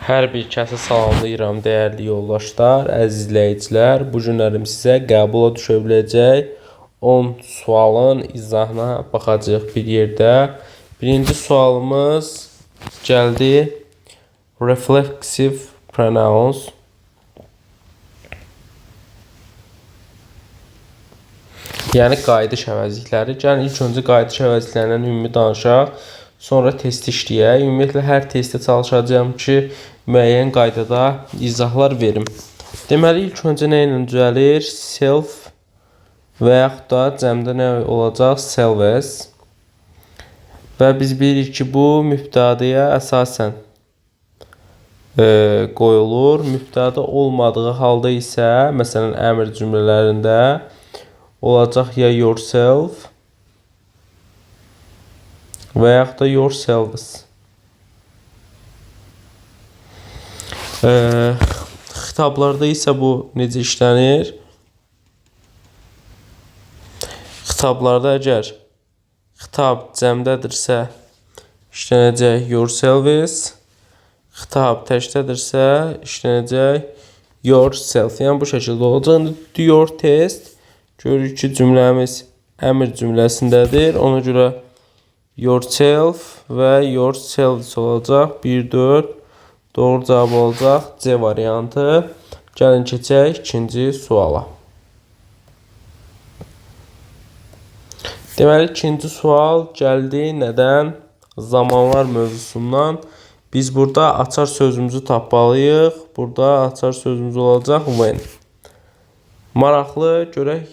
Hər bir kəsi salamlayıram, dəyərli yoldaşlar, əziz izləyicilər. Bu günlərim sizə qəbula düşə biləcək 10 sualın izahına baxacağıq bir yerdə. Birinci sualımız gəldi. Reflexive pronouns. Yəni qayıdış əvəzlikləri. Gəlin ilk öncə qayıdış əvəzliklərindən ümumi danışaq. Sonra test işləyək. Ümumiyyətlə hər testdə çalışacağım ki, müəyyən qaydada izahlar verim. Deməli, ilk öncə nə ilə düzəlir? Self və yaxud da cəmdə nə olacaq? Selves. Və biz bilirik ki, bu mübtədəyə əsasən qoyulur. Mübtədə olmadığı halda isə, məsələn, əmr cümlələrində olacaq ya yourself və yaxud da yourselves. Xitablarda isə bu necə işlənir? Xitablarda əgər xitab cəmdədirsə işlənəcək yourselves, xitab təkdədirsə işlənəcək yourself. Yəni bu şəkildə olacaq. Do your test. Görürük ki, cümləmiz əmr cümləsindədir. Ona görə yourself və yourselves olacaq. 1-4 doğru cavab olacaq C variantı. Gəlin keçək ikinci suala. Deməli, ikinci sual gəldi. Nədən? Zamanlar mövzusundan. Biz burada açar sözümüzü tapmalıyıq. Burada açar sözümüz olacaq when. Maraqlı, görək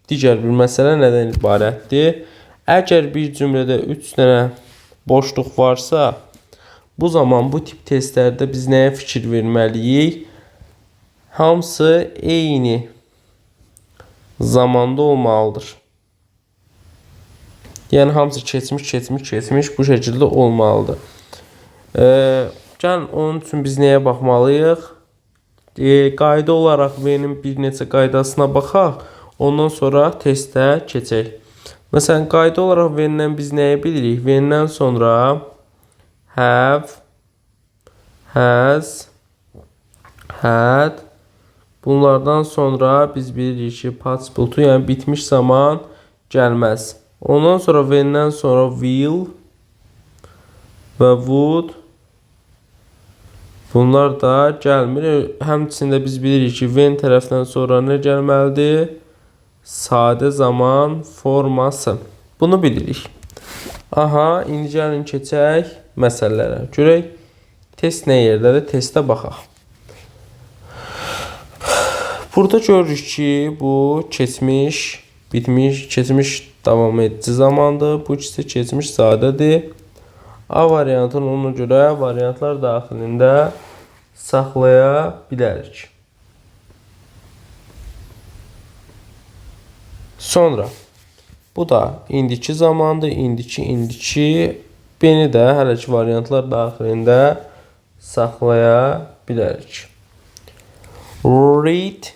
digər bir məsələ nədən ibarətdir? Əgər bir cümlədə 3 dənə boşluq varsa, bu zaman bu tip testlərdə biz nəyə fikir verməliyik? Hamısı eyni zamanda olmalıdır. Yəni hamısı keçmiş bu şəkildə olmalıdır. Gəlin onun üçün biz nəyə baxmalıyıq? Qayda olaraq benim bir neçə qaydasına baxaq. Ondan sonra testə keçək. Məsələn, qayda olaraq verilən biz nəyi bilirik? Verilən sonra have, has, had. Bunlardan sonra biz bilirik ki, participle to, yəni bitmiş zaman gəlməz. Ondan sonra verilən sonra will və would. Bunlar da gəlmir. Həmçində biz bilirik ki, when tərəfdən sonra nə gəlməlidir? Sadə zaman forması. Bunu bilirik. Aha, indi gəlin keçək məsələlərə. Görək, test nə yerdədir? Testə baxaq. Burada görürük ki, bu keçmiş, bitmiş, keçmiş davam edici zamandır. Bu ikisi keçmiş sadədir. A variantını ona görə variantlar daxilində saxlaya bilərik. Sonra bu da indiki zamandır. İndiki. Beni də hələ ki variantlar daxilində saxlaya bilərik. Read.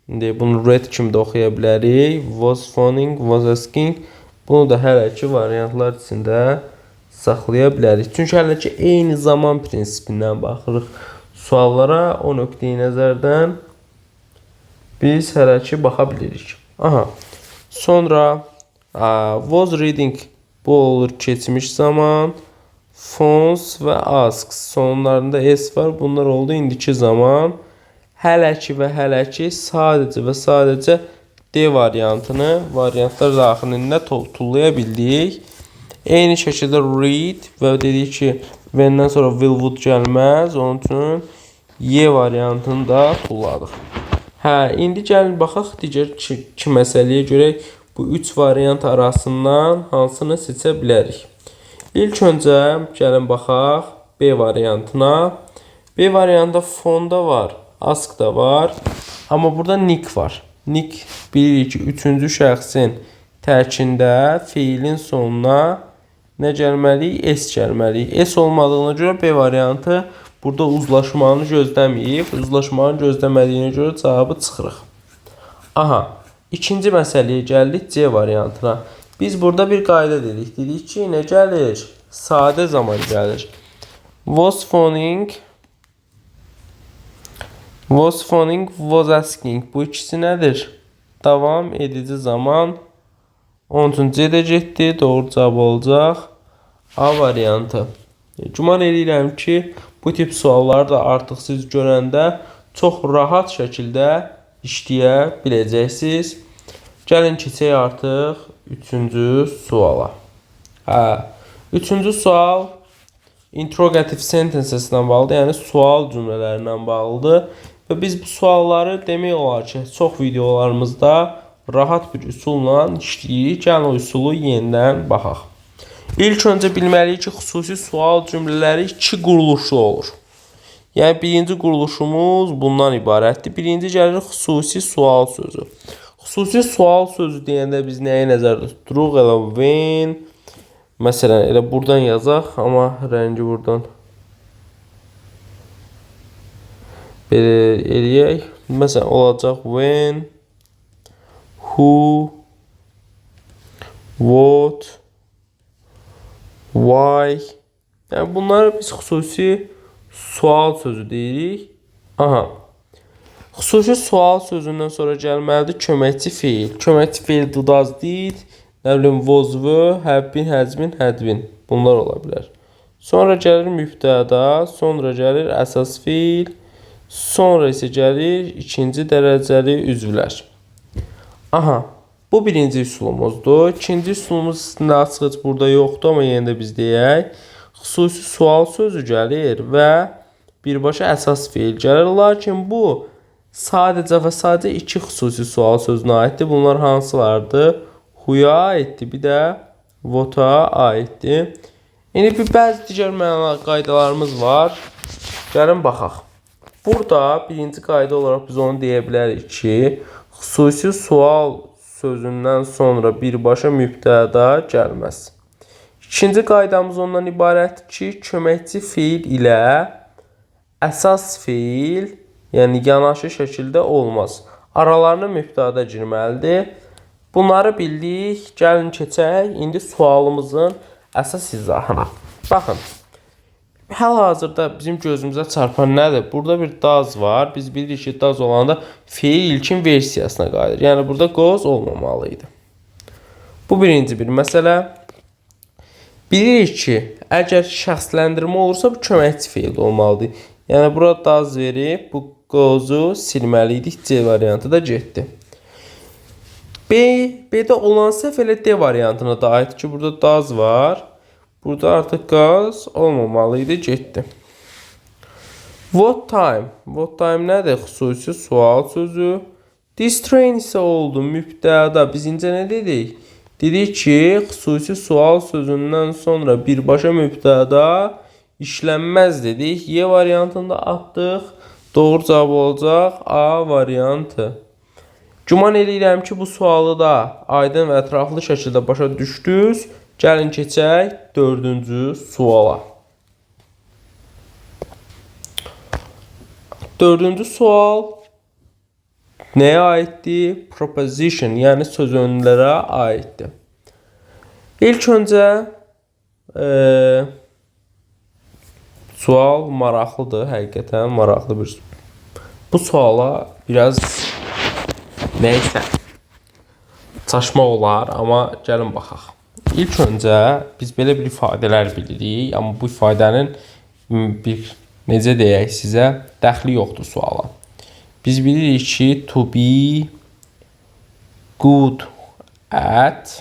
Bunu read kimi də oxuya bilərik. Was phoning, was asking. Bunu da hələ ki variantlar içində saxlaya bilərik. Çünki hələ ki eyni zaman prinsipindən baxırıq suallara. O nöqteyi nəzərdən biz hələ ki baxa bilirik. Aha. Sonra was reading, bu olur keçmiş zaman. Phones və asks sonlarında s var. Bunlar oldu indiki zaman. Hələ ki və hələ ki sadəcə və sadəcə D variantını variantlar daxilində tullaya bildik. Eyni şəkildə read və dedik ki, vəndən sonra will would gəlməz. Onun üçün Y variantını da tulladıq. İndi gəlin baxaq digər iki məsələyə görək. Bu 3 variant arasından hansını seçə bilərik? İlk öncə gəlin baxaq B variantına. B variantında fonda var, ask da var. Amma burada nick var. Nick bilirik ki, 3-cü şəxsin tərkində feilin sonuna nə gəlməliyik? S gəlməliyik. S olmadığına görə B variantı burada uzlaşmanı gözləməyib. Uzlaşmanı gözləmədiyinə görə cavabı çıxırıq. Aha, ikinci məsələyə gəldik C variantına. Biz burada bir qayda dedik. Dedik ki, nə gəlir? Sadə zaman gəlir. Was phoning Was phoning, was asking. Bu ikisi nədir? Davam edici zaman. 13-cü də getdi. Doğru cavab olacaq A variantı. Güman edirəm ki, bu tip sualları da artıq siz görəndə çox rahat şəkildə işləyə biləcəksiniz. Gəlin keçək artıq 3-cü suala. Üçüncü sual interrogative sentences-lə bağlıdır, yəni sual cümlələrlə bağlıdır. Və biz bu sualları demək olar ki, çox videolarımızda rahat bir üsulla işləyirik. Gəlin o üsulu yenidən baxaq. İlk öncə bilməliyik ki, xüsusi sual cümlələri iki quruluşlu olur. Yəni birinci quruluşumuz bundan ibarətdir. Birinci gəlir xüsusi sual sözü. Xüsusi sual sözü deyəndə biz nəyi nəzərdə tuturuq? Elə when, məsələn, elə buradan yazaq, amma rəngi buradan belə eləyək. Məsələn, olacaq when, who, what, why. Yəni bunları biz xüsusi sual sözü deyirik. Aha. Xüsusi sual sözündən sonra gəlməlidir köməkçi feil. Köməkçi feil does, did, nə bilim was, were, have been, has been, had been. Bunlar ola bilər. Sonra gəlir mübtəda, sonra gəlir əsas feil, sonra isə gəlir ikinci dərəcəli üzvlər. Aha. Bu birinci üsulumuzdur. İkinci üsulumuz üstündə açıq burada yoxdur, amma yenə də biz deyək. Xüsusi sual sözü gəlir və birbaşa əsas feil gəlir. Lakin bu sadəcə və sadəcə iki xüsusi sual sözünə aiddir. Bunlar hansılardır? Who'ya aiddir, bir də what'a aiddir. İndi bir bəzi digər məna qaydalarımız var. Gəlin baxaq. Burada birinci qayda olaraq biz onu deyə bilərik ki, xüsusi sual sözündən sonra birbaşa mübtəda gəlməz. İkinci qaydamız ondan ibarətdir ki, köməkçi feil ilə əsas feil, yəni yanaşı şəkildə olmaz. Aralarına mübtəda girməlidir. Bunları bildik. Gəlin keçək indi sualımızın əsas izahına. Baxın. Hal-hazırda bizim gözümüzə çarpan nədir? Burada bir does var. Biz bilirik ki, does olanda feil ilkin versiyasına qayıdır. Yəni burada goes olmamalıydı. Bu birinci bir məsələ. Bilirik ki, əgər şəxsləndirmə olursa bu köməkçi feil olmalıdır. Yəni burada does verib bu goes-u silməliydik. C variantı da getdi. B-də olan səhv elə D variantına da aiddir ki, burada does var. Burada artıq qaz olmamalıydı, getdi. What time? What time nədir? Xüsusi sual sözü. This train isə oldu mübtəda. Biz incə nə dedik? Dedik ki, xüsusi sual sözündən sonra birbaşa mübtəda işlənməz dedik. Y variantında atdıq. Doğru cavab olacaq A variantı. Güman edirəm ki, bu sualı da aydın və ətraflı şəkildə başa düşdünüz. Gəlin keçək dördüncü suala. Dördüncü sual nəyə aiddir? Proposition, yəni söz önlərə aiddir. İlk öncə sual maraqlıdır, həqiqətən maraqlı bir sual. Bu suala biraz nəysə çaşmaq olar, amma gəlin baxaq. İlk öncə biz belə bir ifadələr bilirik, amma bu ifadənin necə deyək sizə, dəxli yoxdur suala. Biz bilirik ki, to be good at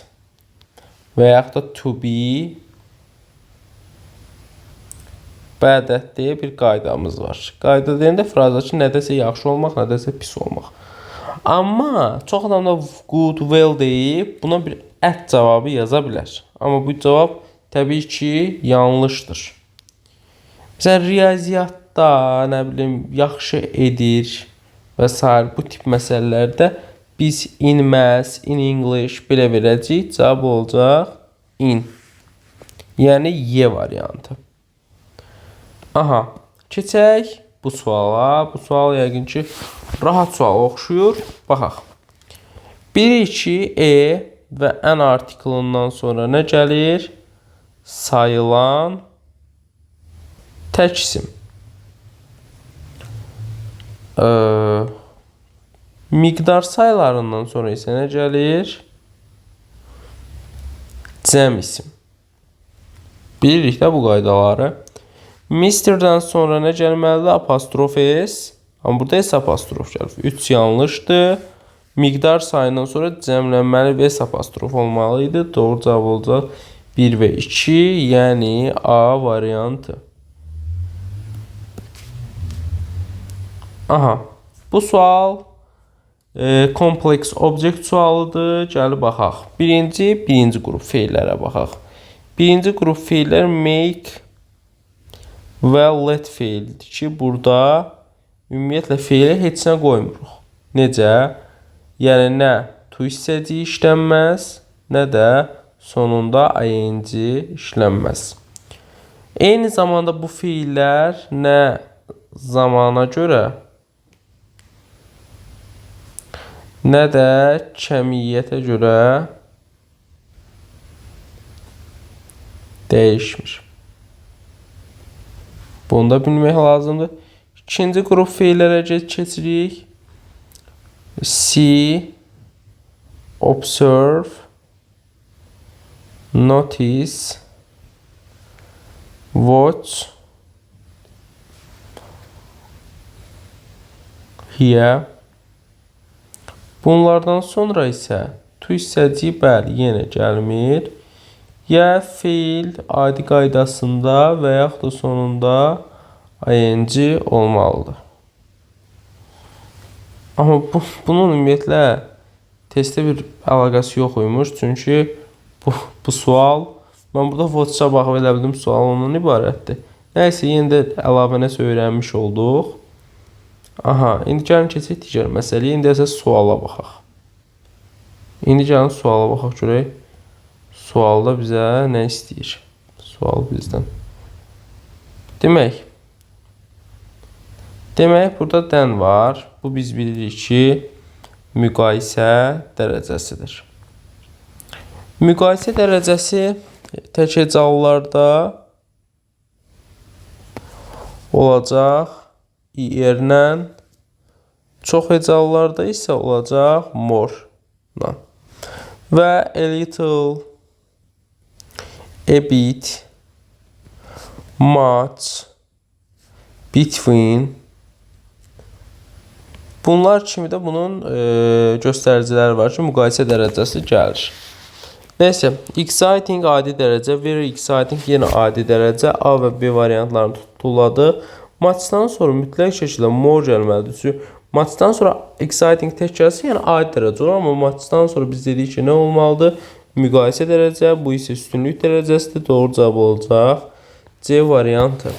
və yaxud da to be bad at deyə bir qaydamız var. Qayda deyəndə frazdakı nədəsə yaxşı olmaq, nədəsə pis olmaq. Amma çox adam da good, well deyib buna bir at cavabı yaza bilər. Amma bu cavab təbii ki, yanlışdır. Məsələn, riyaziyyatda, nə bilim, yaxşı edir və s. bu tip məsələlərdə biz in maths, in English belə verəcəyik. Cavab olacaq in. Yəni Y variantı. Aha, keçək bu suala. Bu sual yəqin ki, rahat sual oxşuyur. Baxaq. Bilirik ki, və an artiklından sonra nə gəlir? Sayılan tək isim. Miqdar sayılarından sonra isə nə gəlir? Cəm isim. Bilirik də bu qaydaları. Mister'dan sonra nə gəlməlidir? Apostrof S. Amma burada S apostrof gəlir. 3 yanlışdır. Miqdar sayından sonra cəmlənməli və S apostrof olmalı idi. Doğru cavab olacaq 1 və 2, yəni A variantı. Aha, bu sual kompleks obyekt sualıdır. Gəlib baxaq. Birinci qrup feillərə baxaq. Birinci qrup feillər make və let feildir ki, burada ümumiyyətlə feili heç nə qoymuruq. Necə? Yəni nə to hissəciyi işlənməz, nə də sonunda ing işlənməz. Eyni zamanda bu feillər nə zamana görə, nə də kəmiyyətə görə dəyişmir. Bunu da bilmək lazımdır. İkinci qrup feillərə keçirik. See, observe, notice, watch, hear. Bunlardan sonra isə to hissəciyi bəli yenə gəlmir. Ya feil adi qaydasında və yaxud da sonunda ing olmalıdır. Amma bunun ümumiyyətlə testdə bir əlaqəsi yox imiş. Çünki bu sual, mən burada Watch-a baxıb elə bildim sual ondan ibarətdir. Nəysə, yenə də əlavə nəsə öyrənmiş olduq. Aha, indi gəlin keçək digər məsələyə. İndi isə suala baxaq. İndi gəlin suala baxaq görək. Sualda bizə nə istəyir? Sual bizdən. Demək, burada dən var. Bu biz bilirik ki, müqayisə dərəcəsidir. Müqayisə dərəcəsi tək hecalılarda olacaq ir-lə, çox hecalılarda isə olacaq more-la. Və a little, a bit, much, between. Bunlar kimi də bunun göstəriciləri var ki, müqayisə dərəcəsi gəlir. Nəysə, exciting adi dərəcə, very exciting yenə adi dərəcə, A və B variantlarını tutuladı. Muchdan sonra mütləq şəkildə more gəlməlidir. Çünki muchdan sonra exciting tək gəlsə, yəni adi dərəcə olur. Amma muchdan sonra biz dedik ki, nə olmalıdır? Müqayisə dərəcə, bu isə üstünlük dərəcəsidir. Doğru cavab olacaq C variantı.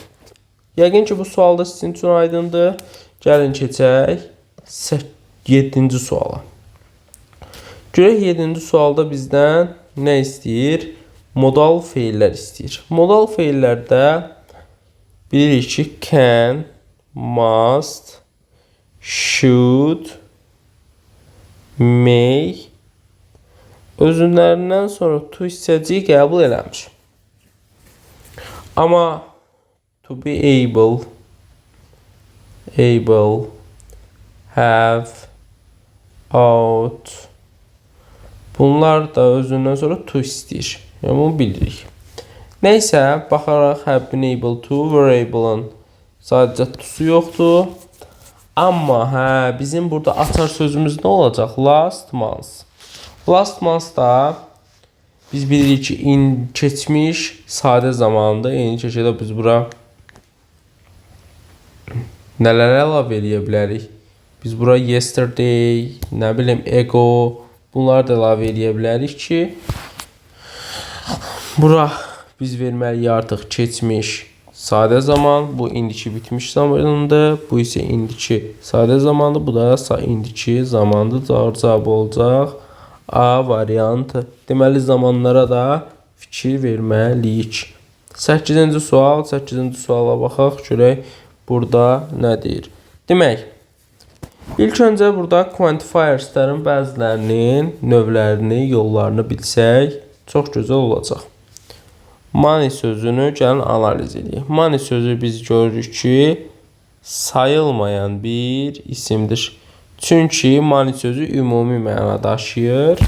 Yəqin ki, bu sualda sizin üçün aydındır. Gəlin keçək 7-ci suala. Görək 7-ci sualda bizdən nə istəyir? Modal feillər istəyir. Modal feillərdə bilirik ki, can, must, should, may özünlərindən sonra to hissəciyi qəbul eləmiş. Amma to be able, have, ought, bunlar da özündən sonra to istəyir. Yəni bunu bilirik. Nəysə, baxaraq have been able to, were able-ın sadəcə to-su yoxdur. Amma bizim burada açar sözümüz nə olacaq? Last month. Last month da biz bilirik ki, keçmiş sadə zamanında. Eyni şəkildə biz bura nələr əlavə eləyə bilərik? Biz bura yesterday, nə bilim, ago, bunları da əlavə eləyə bilərik ki, bura biz verməliyik artıq keçmiş sadə zaman, bu indiki bitmiş zamandır, bu isə indiki sadə zamandır, bu da indiki zamandır. Cavab olacaq A variantı. Deməli, zamanlara da fikir verməliyik. 8-ci sual, 8-ci suala baxaq, görək burada nə deyir? Demək, ilk öncə burada quantifierslərin bəzilərinin növlərini, yollarını bilsək, çox gözəl olacaq. Money sözünü gəlin analiz edək. Money sözü biz görürük ki, sayılmayan bir isimdir. Çünki money sözü ümumi məna daşıyır.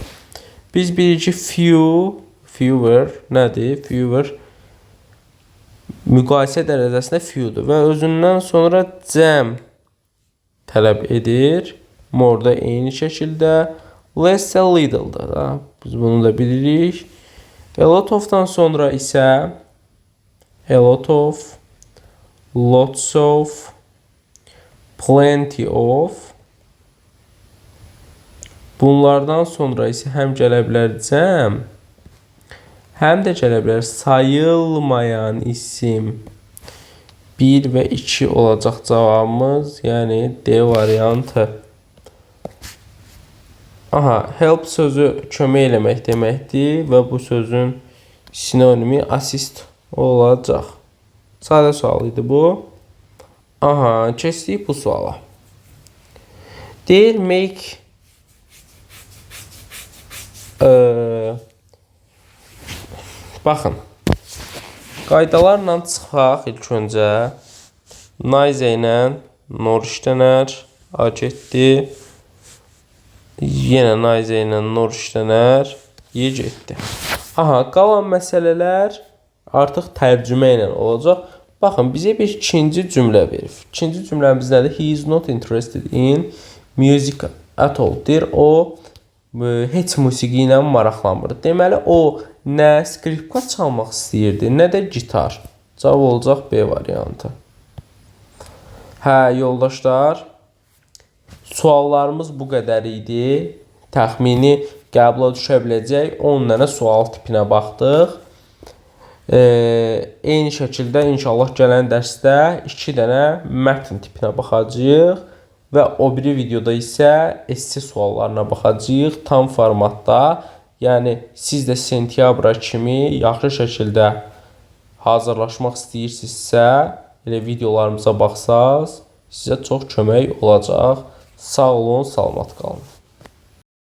Biz birinci fewer nədir? Fewer müqayisə dərəcəsində fewdur və özündən sonra cəm tələb edir. More da eyni şəkildə. Less a little'dır da. Biz bunu da bilirik. A lot of'dan sonra isə a lot of, lots of, plenty of. Bunlardan sonra isə həm gələ bilər cəm, həm də gələ bilər sayılmayan isim. 1 və 2 olacaq cavabımız, yəni D variantı. Aha, help sözü kömək eləmək deməkdir və bu sözün sinonimi assist olacaq. Sadə sual idi bu. Aha, keçdik bu suala. Deyir make baxın. Qaydalarla çıxaq ilk öncə. Nice ilə nor işlənər. A getdi. Yenə nice ilə nor işlənər. Y getdi. Aha, qalan məsələlər artıq tərcümə ilə olacaq. Baxın, bizə bir ikinci cümlə verir. İkinci cümləmiz nədir? He is not interested in music at all. Deyir, o heç musiqi ilə maraqlanmır. Deməli, o nə skripka çalmaq istəyirdi, nə də gitar. Cavab olacaq B variantı. Hə, yoldaşlar, suallarımız bu qədər idi. Təxmini qəbula düşə biləcək 10 dənə sual tipinə baxdıq. Eyni şəkildə inşallah gələn dərsdə 2 dənə mətn tipinə baxacağıq. Və o biri videoda isə esse suallarına baxacağıq tam formatda. Yəni siz də sentyabra kimi yaxşı şəkildə hazırlaşmaq istəyirsinizsə, elə videolarımıza baxsaz, sizə çox kömək olacaq. Sağ olun, salamat qalın.